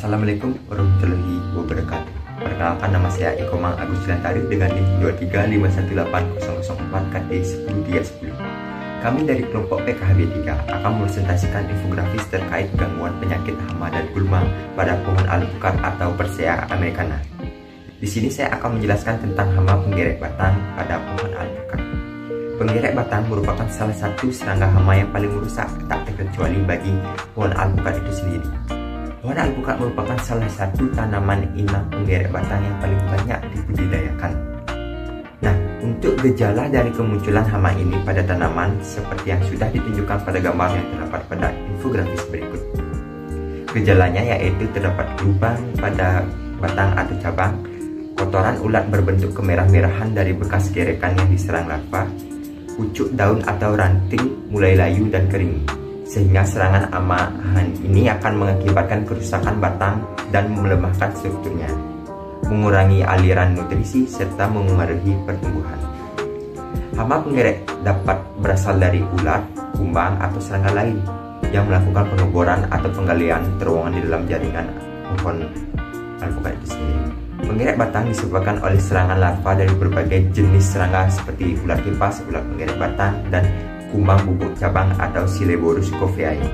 Assalamualaikum warahmatullahi wabarakatuh. Perkenalkan, nama saya Eko Mang Agus Lantari dengan NIM 235180004 KT 1030. Kami dari kelompok PKHB 3 akan mepresentasikan infografis terkait gangguan penyakit hama dan gulma pada pohon alpukat atau Persea americana. Di sini saya akan menjelaskan tentang hama penggerek batang pada pohon alpukat. Penggerek batang merupakan salah satu serangga hama yang paling merusak tak terkecuali bagi pohon alpukat itu sendiri. Pohon alpukat merupakan salah satu tanaman inang penggerek batang yang paling banyak dibudidayakan. Nah, untuk gejala dari kemunculan hama ini pada tanaman seperti yang sudah ditunjukkan pada gambar yang terdapat pada infografis berikut. Gejalanya yaitu terdapat lubang pada batang atau cabang, kotoran ulat berbentuk kemerah-merahan dari bekas gerekan yang diserang larva, pucuk daun atau ranting mulai layu dan kering, sehingga serangan hama ini akan mengakibatkan kerusakan batang dan melemahkan strukturnya, mengurangi aliran nutrisi, serta memengaruhi pertumbuhan. Hama penggerek dapat berasal dari ulat, kumbang, atau serangga lain yang melakukan pengeboran atau penggalian terowongan di dalam jaringan pohon alpukat itu sendiri. Penggerek batang disebabkan oleh serangan larva dari berbagai jenis serangga seperti ulat kipas, ulat penggerek batang, dan kumbang bubuk cabang atau Sileborus coveae.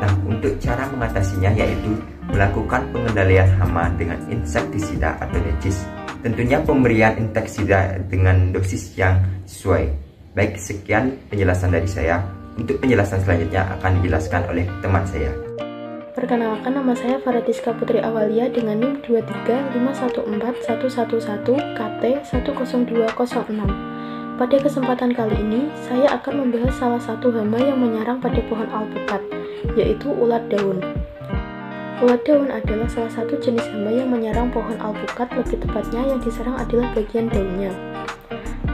Nah, untuk cara mengatasinya yaitu melakukan pengendalian hama dengan insektisida atau decis. Tentunya pemberian insektisida dengan dosis yang sesuai. Baik, sekian penjelasan dari saya. Untuk penjelasan selanjutnya akan dijelaskan oleh teman saya. Perkenalkan, nama saya Faratiska Putri Awalia dengan NIM 235141111 KT 10206. Pada kesempatan kali ini, saya akan membahas salah satu hama yang menyerang pada pohon alpukat, yaitu ulat daun. Ulat daun adalah salah satu jenis hama yang menyerang pohon alpukat, lebih tepatnya yang diserang adalah bagian daunnya.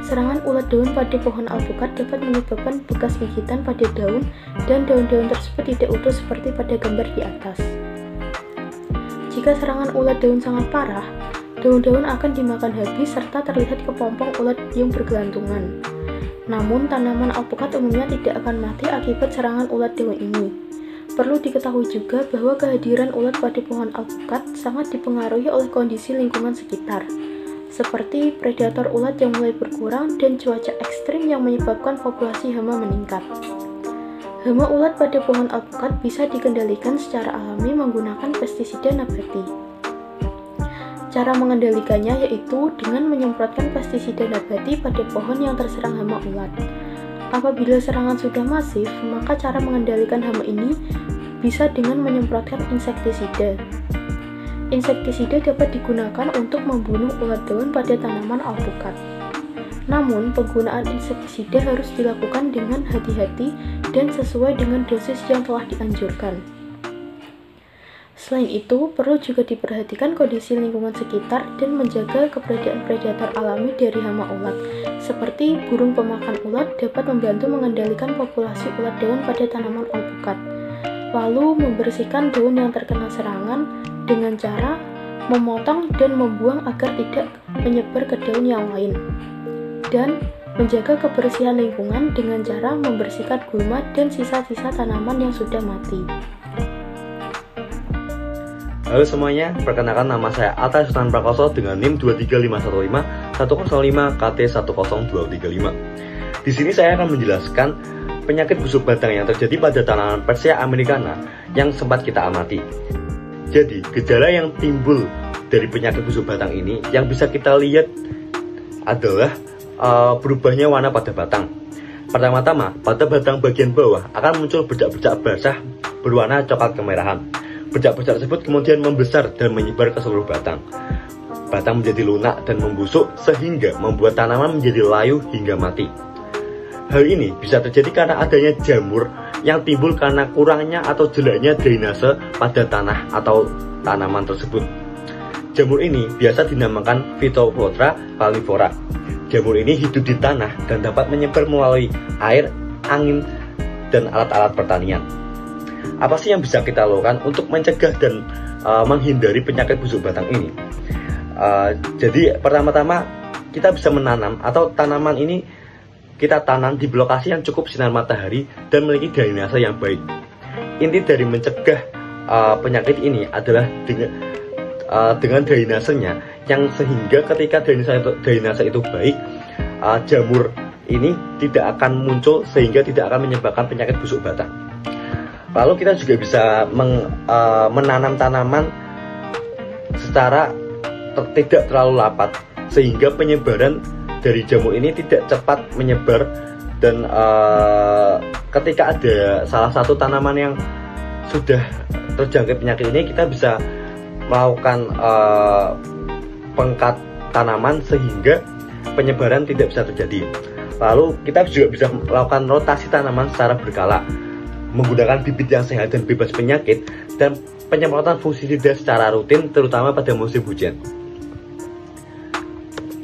Serangan ulat daun pada pohon alpukat dapat menyebabkan bekas gigitan pada daun, dan daun-daun tersebut tidak utuh seperti pada gambar di atas. Jika serangan ulat daun sangat parah, daun-daun akan dimakan habis serta terlihat kepompong ulat yang bergelantungan. Namun, tanaman alpukat umumnya tidak akan mati akibat serangan ulat daun ini. Perlu diketahui juga bahwa kehadiran ulat pada pohon alpukat sangat dipengaruhi oleh kondisi lingkungan sekitar, seperti predator ulat yang mulai berkurang dan cuaca ekstrim yang menyebabkan populasi hama meningkat. Hama ulat pada pohon alpukat bisa dikendalikan secara alami menggunakan pestisida nabati. Cara mengendalikannya yaitu dengan menyemprotkan pestisida nabati pada pohon yang terserang hama ulat. Apabila serangan sudah masif, maka cara mengendalikan hama ini bisa dengan menyemprotkan insektisida. Insektisida dapat digunakan untuk membunuh ulat daun pada tanaman alpukat. Namun, penggunaan insektisida harus dilakukan dengan hati-hati dan sesuai dengan dosis yang telah dianjurkan. Selain itu, perlu juga diperhatikan kondisi lingkungan sekitar dan menjaga keberadaan predator alami dari hama ulat, seperti burung pemakan ulat dapat membantu mengendalikan populasi ulat daun pada tanaman alpukat. Lalu, membersihkan daun yang terkena serangan dengan cara memotong dan membuang agar tidak menyebar ke daun yang lain. Dan menjaga kebersihan lingkungan dengan cara membersihkan gulma dan sisa-sisa tanaman yang sudah mati. Halo semuanya, perkenalkan, nama saya Atta Sultan Prakoso dengan NIM 235151105 KT 10235. Di sini saya akan menjelaskan penyakit busuk batang yang terjadi pada tanaman Persea americana yang sempat kita amati. Jadi, gejala yang timbul dari penyakit busuk batang ini yang bisa kita lihat adalah berubahnya warna pada batang. Pertama-tama, pada batang bagian bawah akan muncul bercak-bercak basah berwarna coklat kemerahan. Bercak-bercak tersebut kemudian membesar dan menyebar ke seluruh batang. Batang menjadi lunak dan membusuk sehingga membuat tanaman menjadi layu hingga mati. Hal ini bisa terjadi karena adanya jamur yang timbul karena kurangnya atau jeleknya drainase pada tanah atau tanaman tersebut. Jamur ini biasa dinamakan Phytophthora falciparum. Jamur ini hidup di tanah dan dapat menyebar melalui air, angin, dan alat-alat pertanian. Apa sih yang bisa kita lakukan untuk mencegah dan menghindari penyakit busuk batang ini? Jadi pertama-tama kita bisa menanam atau tanaman ini kita tanam di lokasi yang cukup sinar matahari dan memiliki drainase yang baik. Inti dari mencegah penyakit ini adalah dengan drainasenya, yang sehingga ketika drainase itu baik, jamur ini tidak akan muncul sehingga tidak akan menyebabkan penyakit busuk batang. Lalu kita juga bisa menanam tanaman secara tidak terlalu rapat sehingga penyebaran dari jamur ini tidak cepat menyebar, dan ketika ada salah satu tanaman yang sudah terjangkit penyakit ini, kita bisa melakukan pengkat tanaman sehingga penyebaran tidak bisa terjadi. Lalu kita juga bisa melakukan rotasi tanaman secara berkala menggunakan bibit yang sehat dan bebas penyakit, dan penyemprotan fungisida secara rutin terutama pada musim hujan.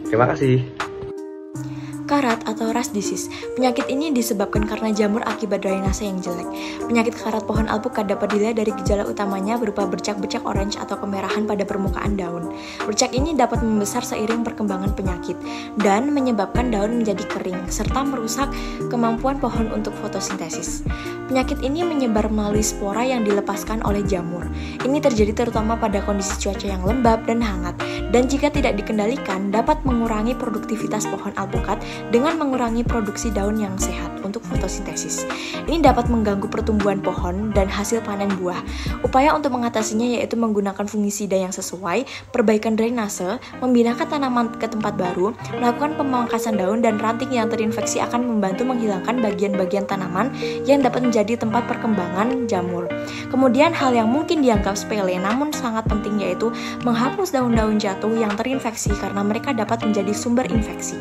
Terima kasih. Karat atau rust disease. Penyakit ini disebabkan karena jamur akibat drainase yang jelek. Penyakit karat pohon alpukat dapat dilihat dari gejala utamanya berupa bercak-bercak orange atau kemerahan pada permukaan daun. Bercak ini dapat membesar seiring perkembangan penyakit dan menyebabkan daun menjadi kering serta merusak kemampuan pohon untuk fotosintesis. Penyakit ini menyebar melalui spora yang dilepaskan oleh jamur. Ini terjadi terutama pada kondisi cuaca yang lembab dan hangat, dan jika tidak dikendalikan dapat mengurangi produktivitas pohon alpukat dengan mengurangi produksi daun yang sehat untuk fotosintesis. Ini dapat mengganggu pertumbuhan pohon dan hasil panen buah. Upaya untuk mengatasinya yaitu menggunakan fungisida yang sesuai, perbaikan drainase, memindahkan tanaman ke tempat baru, melakukan pemangkasan daun dan ranting yang terinfeksi akan membantu menghilangkan bagian-bagian tanaman yang dapat menjadi tempat perkembangan jamur. Kemudian hal yang mungkin dianggap sepele namun sangat penting yaitu menghapus daun-daun jatuh yang terinfeksi karena mereka dapat menjadi sumber infeksi.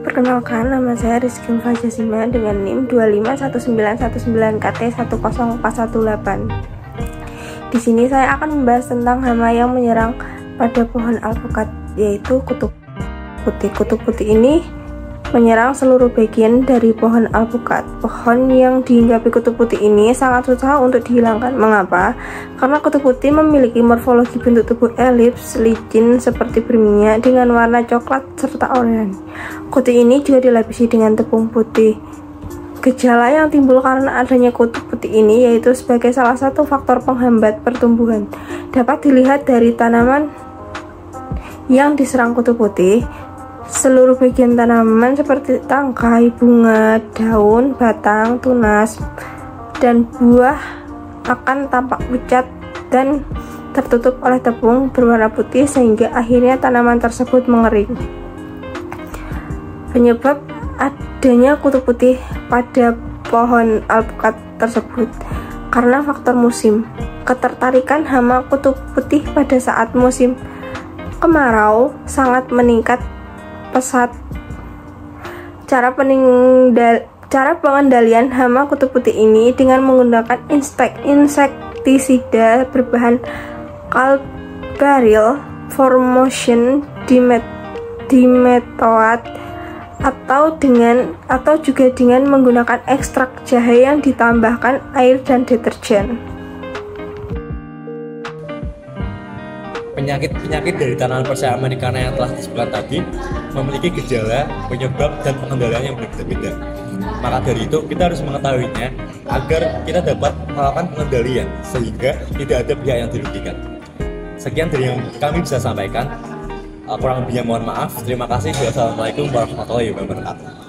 Perkenalkan, nama saya Rizky Fajasima dengan NIM 251919KT10418. Di sini saya akan membahas tentang hama yang menyerang pada pohon alpukat, yaitu kutuk putih. Kutuk putih ini menyerang seluruh bagian dari pohon alpukat. Pohon yang dihinggapi kutuk putih ini sangat susah untuk dihilangkan. Mengapa? Karena kutuk putih memiliki morfologi bentuk tubuh elips, licin seperti berminyak dengan warna coklat serta oranye. Kutuk ini juga dilapisi dengan tepung putih. Gejala yang timbul karena adanya kutuk putih ini yaitu sebagai salah satu faktor penghambat pertumbuhan. Dapat dilihat dari tanaman yang diserang kutuk putih. Seluruh bagian tanaman seperti tangkai, bunga, daun, batang, tunas, dan buah akan tampak pucat dan tertutup oleh tepung berwarna putih sehingga akhirnya tanaman tersebut mengering. Penyebab adanya kutuk putih pada pohon alpukat tersebut karena faktor musim. Ketertarikan hama kutuk putih pada saat musim kemarau sangat meningkat pesat. Cara pengendalian hama kutuk putih ini dengan menggunakan insektisida berbahan Carbaryl, Formotion, Dimetoat, atau juga dengan menggunakan ekstrak jahe yang ditambahkan air dan deterjen. Penyakit dari tanaman Persea americana yang telah disebutkan tadi memiliki gejala, penyebab, dan pengendalian yang berbeda-beda. Maka dari itu kita harus mengetahuinya agar kita dapat melakukan pengendalian sehingga tidak ada pihak yang dirugikan. Sekian dari yang kami bisa sampaikan. Kurang lebihnya mohon maaf. Terima kasih. Wassalamualaikum warahmatullahi wabarakatuh.